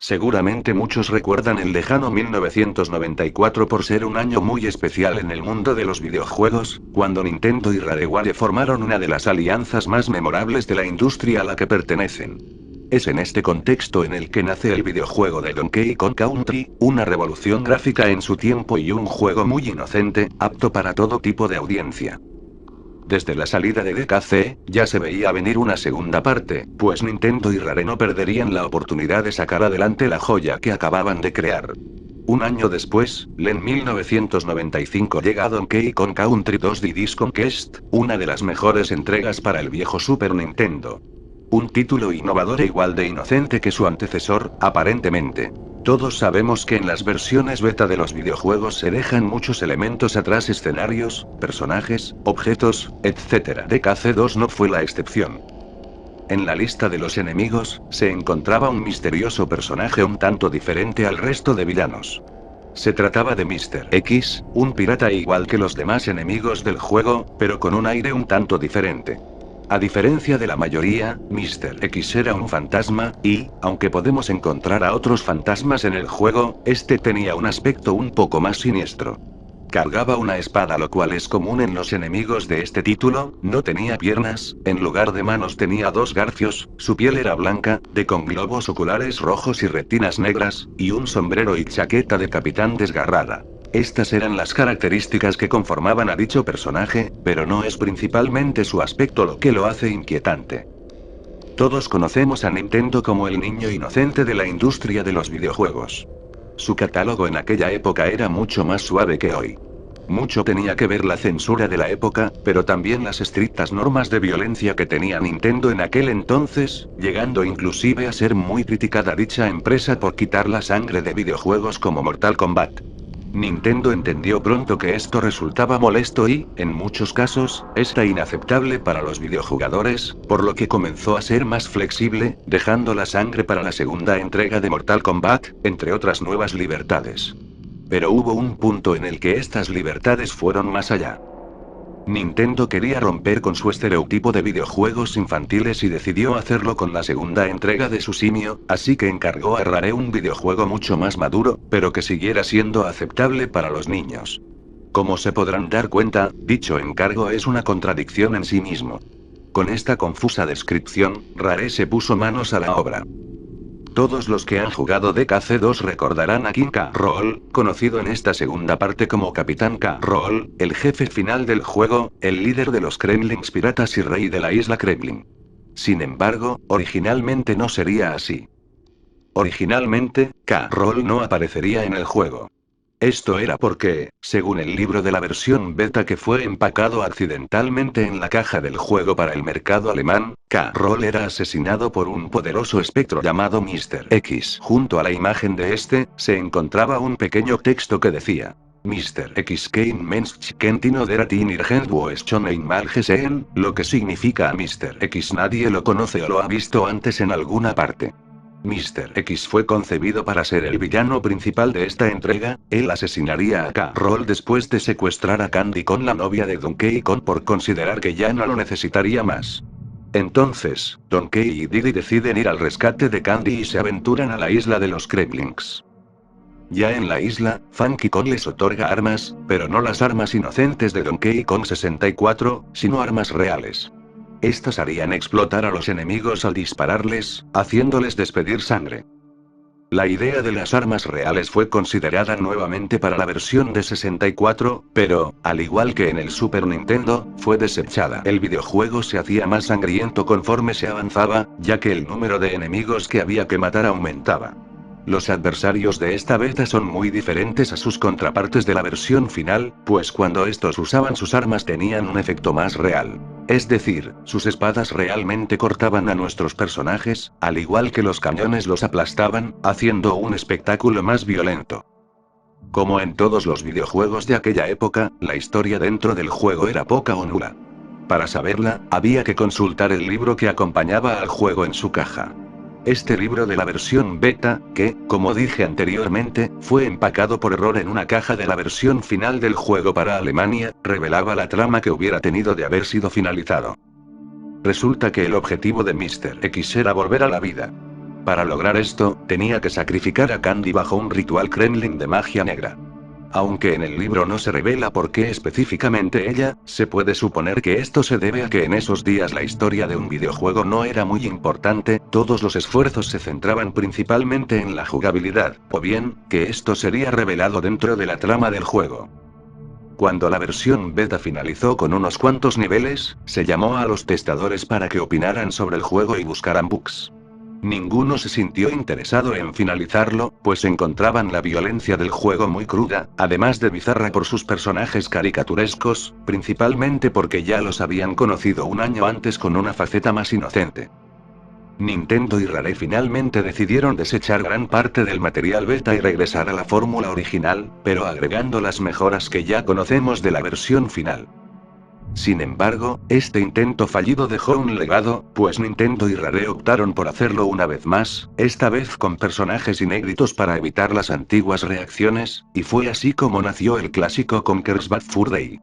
Seguramente muchos recuerdan el lejano 1994 por ser un año muy especial en el mundo de los videojuegos, cuando Nintendo y Rareware formaron una de las alianzas más memorables de la industria a la que pertenecen. Es en este contexto en el que nace el videojuego de Donkey Kong Country, una revolución gráfica en su tiempo y un juego muy inocente, apto para todo tipo de audiencia. Desde la salida de DKC, ya se veía venir una segunda parte, pues Nintendo y Rare no perderían la oportunidad de sacar adelante la joya que acababan de crear. Un año después, en 1995 llega Donkey Kong Country 2 Diddy's Conquest, una de las mejores entregas para el viejo Super Nintendo. Un título innovador e igual de inocente que su antecesor, aparentemente. Todos sabemos que en las versiones beta de los videojuegos se dejan muchos elementos atrás: escenarios, personajes, objetos, etc. DKC2 no fue la excepción. En la lista de los enemigos, se encontraba un misterioso personaje un tanto diferente al resto de villanos. Se trataba de Mr. X, un pirata igual que los demás enemigos del juego, pero con un aire un tanto diferente. A diferencia de la mayoría, Mr. X era un fantasma, y, aunque podemos encontrar a otros fantasmas en el juego, este tenía un aspecto un poco más siniestro. Cargaba una espada, lo cual es común en los enemigos de este título. No tenía piernas, en lugar de manos tenía dos garfios, su piel era blanca, con globos oculares rojos y retinas negras, y un sombrero y chaqueta de capitán desgarrada. Estas eran las características que conformaban a dicho personaje, pero no es principalmente su aspecto lo que lo hace inquietante. Todos conocemos a Nintendo como el niño inocente de la industria de los videojuegos. Su catálogo en aquella época era mucho más suave que hoy. Mucho tenía que ver la censura de la época, pero también las estrictas normas de violencia que tenía Nintendo en aquel entonces, llegando inclusive a ser muy criticada dicha empresa por quitar la sangre de videojuegos como Mortal Kombat. Nintendo entendió pronto que esto resultaba molesto y, en muchos casos, era inaceptable para los videojugadores, por lo que comenzó a ser más flexible, dejando la sangre para la segunda entrega de Mortal Kombat, entre otras nuevas libertades. Pero hubo un punto en el que estas libertades fueron más allá. Nintendo quería romper con su estereotipo de videojuegos infantiles y decidió hacerlo con la segunda entrega de su simio, así que encargó a Rare un videojuego mucho más maduro, pero que siguiera siendo aceptable para los niños. Como se podrán dar cuenta, dicho encargo es una contradicción en sí mismo. Con esta confusa descripción, Rare se puso manos a la obra. Todos los que han jugado DKC2 recordarán a King K. Rool, conocido en esta segunda parte como Capitán K. Rool, el jefe final del juego, el líder de los Kremlings piratas y rey de la isla Kremlin. Sin embargo, originalmente no sería así. Originalmente, K. Rool no aparecería en el juego. Esto era porque, según el libro de la versión beta que fue empacado accidentalmente en la caja del juego para el mercado alemán, K-Rool era asesinado por un poderoso espectro llamado Mr. X. Junto a la imagen de este, se encontraba un pequeño texto que decía: Mr. X kein Mensch kennt ihn oder hat ihn irgendwo schon einmal gesehen, lo que significa: a Mr. X nadie lo conoce o lo ha visto antes en alguna parte. Mr. X fue concebido para ser el villano principal de esta entrega. Él asesinaría a K-Rool después de secuestrar a Candy Kong, la novia de Donkey Kong, por considerar que ya no lo necesitaría más. Entonces, Donkey y Diddy deciden ir al rescate de Candy y se aventuran a la isla de los Kremlings. Ya en la isla, Funky Kong les otorga armas, pero no las armas inocentes de Donkey Kong 64, sino armas reales. Estas harían explotar a los enemigos al dispararles, haciéndoles despedir sangre. La idea de las armas reales fue considerada nuevamente para la versión de 64, pero, al igual que en el Super Nintendo, fue desechada. El videojuego se hacía más sangriento conforme se avanzaba, ya que el número de enemigos que había que matar aumentaba. Los adversarios de esta beta son muy diferentes a sus contrapartes de la versión final, pues cuando estos usaban sus armas tenían un efecto más real. Es decir, sus espadas realmente cortaban a nuestros personajes, al igual que los cañones los aplastaban, haciendo un espectáculo más violento. Como en todos los videojuegos de aquella época, la historia dentro del juego era poca o nula. Para saberla, había que consultar el libro que acompañaba al juego en su caja. Este libro de la versión beta, que, como dije anteriormente, fue empacado por error en una caja de la versión final del juego para Alemania, revelaba la trama que hubiera tenido de haber sido finalizado. Resulta que el objetivo de Mr. X era volver a la vida. Para lograr esto, tenía que sacrificar a Candy bajo un ritual Kremlin de magia negra. Aunque en el libro no se revela por qué específicamente ella, se puede suponer que esto se debe a que en esos días la historia de un videojuego no era muy importante, todos los esfuerzos se centraban principalmente en la jugabilidad, o bien, que esto sería revelado dentro de la trama del juego. Cuando la versión beta finalizó con unos cuantos niveles, se llamó a los testadores para que opinaran sobre el juego y buscaran bugs. Ninguno se sintió interesado en finalizarlo, pues encontraban la violencia del juego muy cruda, además de bizarra por sus personajes caricaturescos, principalmente porque ya los habían conocido un año antes con una faceta más inocente. Nintendo y Rare finalmente decidieron desechar gran parte del material beta y regresar a la fórmula original, pero agregando las mejoras que ya conocemos de la versión final. Sin embargo, este intento fallido dejó un legado, pues Nintendo y Rare optaron por hacerlo una vez más, esta vez con personajes inéditos para evitar las antiguas reacciones, y fue así como nació el clásico Conker's Bad Fur Day.